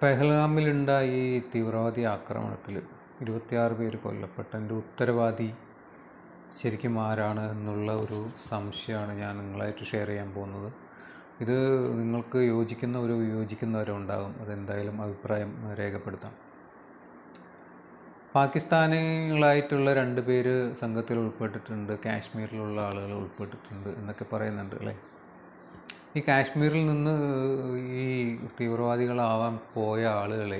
പെഹൽഗാമിലുണ്ടായ ഈ തീവ്രവാദി ആക്രമണത്തിൽ 26 പേര് കൊല്ലപ്പെട്ടതിൻ്റെ ഉത്തരവാദി ശരിക്കും ആരാണ് എന്നുള്ള ഒരു സംശയമാണ് ഞാൻ നിങ്ങളായിട്ട് ഷെയർ ചെയ്യാൻ പോകുന്നത്. ഇത് നിങ്ങൾക്ക് യോജിക്കുന്നവരോ വിയോജിക്കുന്നവരോ ഉണ്ടാകും. അതെന്തായാലും അഭിപ്രായം രേഖപ്പെടുത്താം. പാകിസ്ഥാനികളായിട്ടുള്ള 2 പേര് സംഘത്തിൽ ഉൾപ്പെട്ടിട്ടുണ്ട്, കാശ്മീരിലുള്ള ആളുകൾ ഉൾപ്പെട്ടിട്ടുണ്ട് എന്നൊക്കെ പറയുന്നുണ്ട് അല്ലേ. ഈ കാശ്മീരിൽ നിന്ന് ഈ തീവ്രവാദികളാവാൻ പോയ ആളുകളെ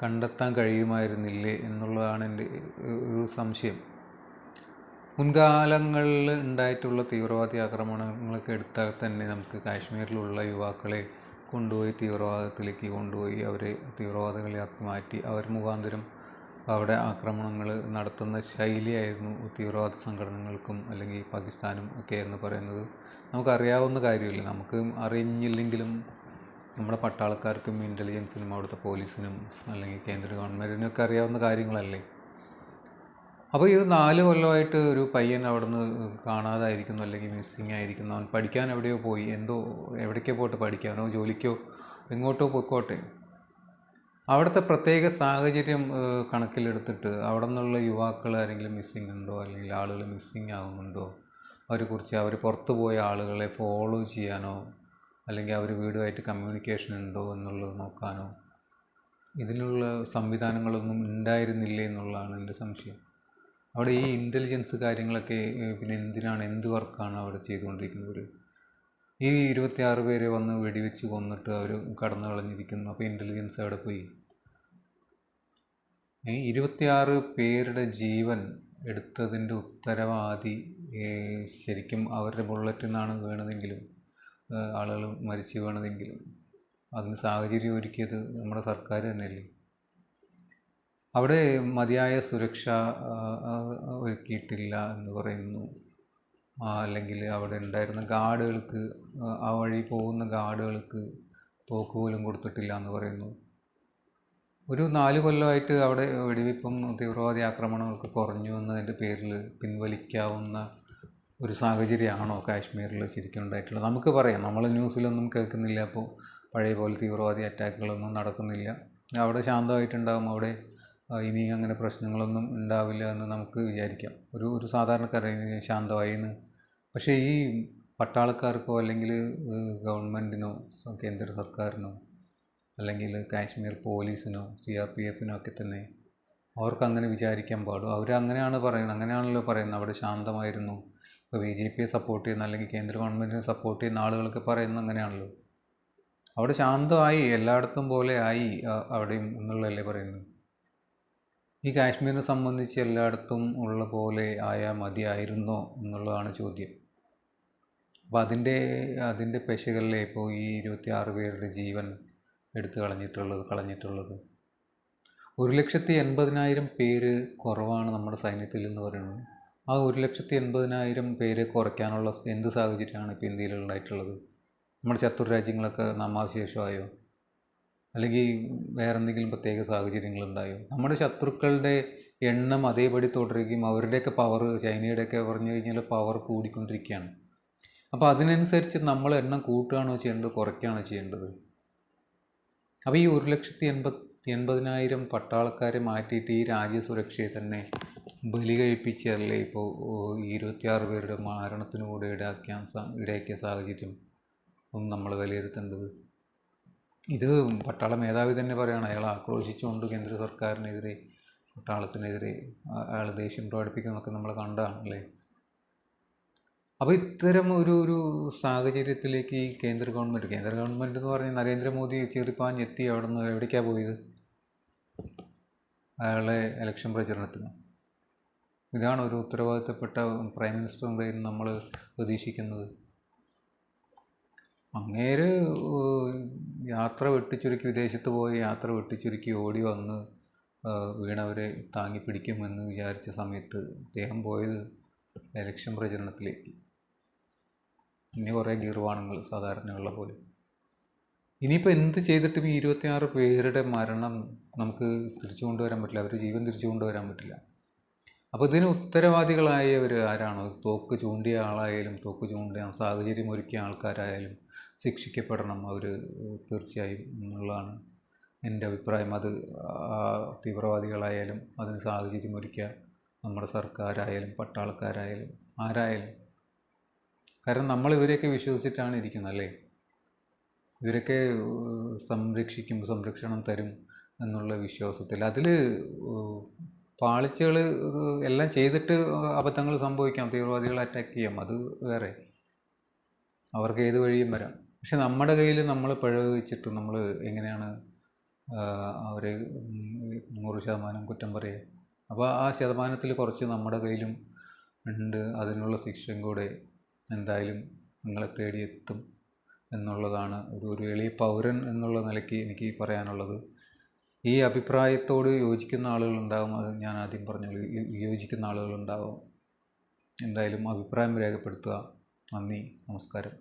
കണ്ടെത്താൻ കഴിയുമായിരുന്നില്ലേ എന്നുള്ളതാണ് എൻ്റെ ഒരു സംശയം. മുൻകാലങ്ങളിൽ ഉണ്ടായിട്ടുള്ള തീവ്രവാദി ആക്രമണങ്ങളൊക്കെ എടുത്താൽ തന്നെ നമുക്ക് കാശ്മീരിലുള്ള യുവാക്കളെ കൊണ്ടുപോയി തീവ്രവാദത്തിലേക്ക് കൊണ്ടുപോയി അവരെ തീവ്രവാദികളാക്കി മാറ്റി അവർ മുഖാന്തരം അവിടെ ആക്രമണങ്ങൾ നടത്തുന്ന ശൈലിയായിരുന്നു തീവ്രവാദ സംഘടനകൾക്കും അല്ലെങ്കിൽ പാകിസ്ഥാനും ഒക്കെ എന്ന് പറയുന്നത് നമുക്കറിയാവുന്ന കാര്യമില്ല. നമുക്ക് അറിഞ്ഞില്ലെങ്കിലും നമ്മുടെ പട്ടാളക്കാർക്കും ഇൻ്റലിജൻസിനും അവിടുത്തെ പോലീസിനും അല്ലെങ്കിൽ കേന്ദ്ര ഗവൺമെൻറ്റിനൊക്കെ അറിയാവുന്ന കാര്യങ്ങളല്ലേ. അപ്പോൾ ഈ 4 കൊല്ലമായിട്ട് ഒരു പയ്യൻ അവിടെ നിന്ന് കാണാതായിരിക്കുന്നു അല്ലെങ്കിൽ മിസ്സിങ് ആയിരിക്കുന്നു. അവൻ പഠിക്കാൻ എവിടെയോ പോയി, എവിടേക്കോ പോയിട്ട് പഠിക്കാനോ ജോലിക്കോ എങ്ങോട്ടോ പോയിക്കോട്ടെ. അവിടുത്തെ പ്രത്യേക സാഹചര്യം കണക്കിലെടുത്തിട്ട് അവിടെ നിന്നുള്ള യുവാക്കൾ ആരെങ്കിലും മിസ്സിങ് ഉണ്ടോ അല്ലെങ്കിൽ ആളുകൾ മിസ്സിങ് ആകുന്നുണ്ടോ, അവരെക്കുറിച്ച് അവർ പുറത്തു പോയ ആളുകളെ ഫോളോ ചെയ്യാനോ അല്ലെങ്കിൽ അവർ വീടുമായിട്ട് കമ്മ്യൂണിക്കേഷൻ ഉണ്ടോ എന്നുള്ളത് നോക്കാനോ ഇതിനുള്ള സംവിധാനങ്ങളൊന്നും ഉണ്ടായിരുന്നില്ലേ എന്നുള്ളതാണ് എൻ്റെ സംശയം. അവിടെ ഈ ഇൻ്റലിജൻസ് കാര്യങ്ങളൊക്കെ പിന്നെ എന്ത് വർക്കാണ് അവിടെ ചെയ്തുകൊണ്ടിരിക്കുന്നത്? ഈ 26 പേരെ വന്ന് വെടിവെച്ച് കൊന്നിട്ട് അവർ കടന്നു കളഞ്ഞിരിക്കുന്നു. അപ്പോൾ ഇൻ്റലിജൻസ് അവിടെ പോയി. 26 പേരുടെ ജീവൻ എടുത്തതിൻ്റെ ഉത്തരവാദി ശരിക്കും അവരുടെ ബുള്ളറ്റിൽ നിന്നാണ് വീണതെങ്കിലും ആളുകൾ മരിച്ചു വീണതെങ്കിലും അതിന് സാഹചര്യം ഒരുക്കിയത് നമ്മുടെ സർക്കാർ തന്നെയല്ലേ. അവിടെ മതിയായ സുരക്ഷ ഒരുക്കിയിട്ടില്ല എന്ന് പറയുന്നു. അല്ലെങ്കിൽ അവിടെ ഉണ്ടായിരുന്ന ഗാർഡുകൾക്ക്, ആ വഴി പോകുന്ന ഗാർഡുകൾക്ക് തോക്ക് പോലും കൊടുത്തിട്ടില്ല എന്ന് പറയുന്നു. ഒരു 4 കൊല്ലമായിട്ട് അവിടെ വെടിവെപ്പും തീവ്രവാദി ആക്രമണങ്ങളൊക്കെ കുറഞ്ഞു എന്നതിൻ്റെ പേരിൽ പിൻവലിക്കാവുന്ന ഒരു സാഹചര്യമാണോ കാശ്മീരിൽ ശരിക്കും ഉണ്ടായിട്ടുള്ളത്? നമുക്ക് പറയാം, നമ്മൾ ന്യൂസിലൊന്നും കേൾക്കുന്നില്ല, അപ്പോൾ പഴയ പോലെ തീവ്രവാദി അറ്റാക്കുകളൊന്നും നടക്കുന്നില്ല, അവിടെ ശാന്തമായിട്ടുണ്ടാകും, അവിടെ ഇനി അങ്ങനെ പ്രശ്നങ്ങളൊന്നും ഉണ്ടാവില്ല എന്ന് നമുക്ക് വിചാരിക്കാം. ഒരു സാധാരണക്കാരന് ശാന്തമായി എന്ന്. പക്ഷേ ഈ പട്ടാളക്കാർക്കോ അല്ലെങ്കിൽ ഗവൺമെൻറ്റിനോ കേന്ദ്ര സർക്കാരിനോ അല്ലെങ്കിൽ കാശ്മീർ പോലീസിനോ CRPF ഒക്കെ തന്നെ അവർക്കങ്ങനെ വിചാരിക്കാൻ പാടും? അവരങ്ങനെയാണ് പറയുന്നത്, അങ്ങനെയാണല്ലോ പറയുന്നത് അവിടെ ശാന്തമായിരുന്നു. ഇപ്പോൾ BJPയെ സപ്പോർട്ട് ചെയ്യുന്ന അല്ലെങ്കിൽ കേന്ദ്ര ഗവൺമെൻറ്റിനെ സപ്പോർട്ട് ചെയ്യുന്ന ആളുകളൊക്കെ പറയുന്നത് അങ്ങനെയാണല്ലോ. അവിടെ ശാന്തമായി, എല്ലായിടത്തും പോലെ ആയി അവിടെയും എന്നുള്ളതല്ലേ പറയുന്നത്. ഈ കാശ്മീരിനെ സംബന്ധിച്ച് എല്ലായിടത്തും ഉള്ള പോലെ ആയാൽ മതിയായിരുന്നോ എന്നുള്ളതാണ് ചോദ്യം. അപ്പോൾ അതിൻ്റെ പെശകല്ലേ ഇപ്പോൾ ഈ 26 പേരുടെ ജീവൻ എടുത്തു കളഞ്ഞിട്ടുള്ളത്. 1,80,000 പേര് കുറവാണ് നമ്മുടെ സൈന്യത്തിൽ എന്ന് പറയുന്നത്. ആ 1,80,000 പേരെ കുറയ്ക്കാനുള്ള എന്ത് സാഹചര്യമാണ് ഇപ്പോൾ ഇന്ത്യയിൽ ഉണ്ടായിട്ടുള്ളത്? നമ്മുടെ ശത്രു രാജ്യങ്ങളൊക്കെ നാമാവശേഷമായോ അല്ലെങ്കിൽ വേറെ എന്തെങ്കിലും പ്രത്യേക സാഹചര്യങ്ങളുണ്ടായോ? നമ്മുടെ ശത്രുക്കളുടെ എണ്ണം അതേപടി തുടരുകയും അവരുടെയൊക്കെ പവർ, ചൈനയുടെയൊക്കെ പറഞ്ഞു കഴിഞ്ഞാൽ പവർ കൂടിക്കൊണ്ടിരിക്കുകയാണ്. അപ്പോൾ അതിനനുസരിച്ച് നമ്മൾ എണ്ണം കൂട്ടുകയാണോ ചെയ്യേണ്ടത്, കുറയ്ക്കുകയാണോ ചെയ്യേണ്ടത്? അപ്പോൾ ഈ 1,80,000 പട്ടാളക്കാരെ മാറ്റിയിട്ട് ഈ രാജ്യസുരക്ഷയെ തന്നെ ബലി കഴിപ്പിച്ചല്ലേ ഇപ്പോൾ ഈ 26 പേരുടെ മരണത്തിന് കൂടെ ഇടയാക്കിയ സാഹചര്യം ഒന്നും നമ്മൾ വിലയിരുത്തേണ്ടത്. ഇത് പട്ടാള മേധാവി തന്നെ പറയുകയാണ്, അയാൾ ആക്രോശിച്ചുകൊണ്ട് കേന്ദ്ര സർക്കാരിനെതിരെ, പട്ടാളത്തിനെതിരെ അയാൾ ദേഷ്യം പ്രകടിപ്പിക്കുന്നതൊക്കെ നമ്മൾ കണ്ടതാണല്ലേ. അപ്പോൾ ഇത്തരം ഒരു സാഹചര്യത്തിലേക്ക് ഈ കേന്ദ്ര ഗവൺമെൻറ് എന്ന് പറഞ്ഞാൽ നരേന്ദ്രമോദി ചീറിപ്പാഞ്ഞെത്തി അവിടെ നിന്ന് എവിടേക്കാണ് പോയത്? അയാളെ ഇലക്ഷൻ പ്രചരണത്തിന്. ഇതാണ് ഒരു ഉത്തരവാദിത്തപ്പെട്ട പ്രൈം മിനിസ്റ്ററിൻ്റെ കയ്യിൽ നമ്മൾ പ്രതീക്ഷിക്കുന്നത്. അങ്ങേര് യാത്ര വെട്ടിച്ചുരുക്കി, വിദേശത്ത് പോയി യാത്ര വെട്ടിച്ചുരുക്കി ഓടി വന്ന് വീണവരെ താങ്ങി പിടിക്കുമെന്ന് വിചാരിച്ച സമയത്ത് അദ്ദേഹം പോയത് ഇലക്ഷൻ പ്രചരണത്തിലേക്ക്. ഇനി കുറേ ഗീർവാണങ്ങൾ സാധാരണയുള്ള പോലെ. ഇനിയിപ്പോൾ എന്ത് ചെയ്തിട്ടും ഈ 26 പേരുടെ മരണം നമുക്ക് തിരിച്ചു കൊണ്ടുവരാൻ പറ്റില്ല, അവരുടെ ജീവൻ തിരിച്ചു കൊണ്ടുവരാൻ പറ്റില്ല. അപ്പോൾ ഇതിന് ഉത്തരവാദികളായവർ ആരാണോ, തോക്ക് ചൂണ്ടിയ ആളായാലും തോക്ക് ചൂണ്ടിയ സാഹചര്യം ഒരുക്കിയ ആൾക്കാരായാലും ശിക്ഷിക്കപ്പെടണം അവർ തീർച്ചയായും എന്നുള്ളതാണ് എൻ്റെ അഭിപ്രായം. അത് തീവ്രവാദികളായാലും അതിന് സാഹചര്യമൊരുക്കുക നമ്മുടെ സർക്കാരായാലും പട്ടാളക്കാരായാലും ആരായാലും. കാരണം നമ്മൾ ഇവരെയൊക്കെ വിശ്വസിച്ചിട്ടാണ് ഇരിക്കുന്നത് അല്ലേ. ഇവരൊക്കെ സംരക്ഷണം തരും എന്നുള്ള വിശ്വാസത്തിൽ. അതിൽ പാളിച്ചകൾ എല്ലാം ചെയ്തിട്ട് അബദ്ധങ്ങൾ സംഭവിക്കാം, തീവ്രവാദികളെ അറ്റാക്ക് ചെയ്യാം, അത് വേറെ, അവർക്ക് ഏത് വഴിയും വരാം. പക്ഷെ നമ്മുടെ കയ്യിൽ നമ്മൾ പിഴവെച്ചിട്ട് നമ്മൾ എങ്ങനെയാണ് അവരെ 100% കുറ്റം പറയുക? അപ്പോൾ ആ ശതമാനത്തിൽ കുറച്ച് നമ്മുടെ കയ്യിലും ഉണ്ട്. അതിനുള്ള ശിക്ഷയും കൂടെ എന്തായാലും നിങ്ങളെ തേടിയെത്തും എന്നുള്ളതാണ് ഒരു എളിയ പൗരൻ എന്നുള്ള നിലയ്ക്ക് എനിക്ക് പറയാനുള്ളത്. ഈ അഭിപ്രായത്തോട് യോജിക്കുന്ന ആളുകളുണ്ടാകും, അത് ഞാൻ ആദ്യം പറഞ്ഞോളൂ, യോജിക്കുന്ന ആളുകളുണ്ടാകും. എന്തായാലും അഭിപ്രായം രേഖപ്പെടുത്തുക. നന്ദി, നമസ്കാരം.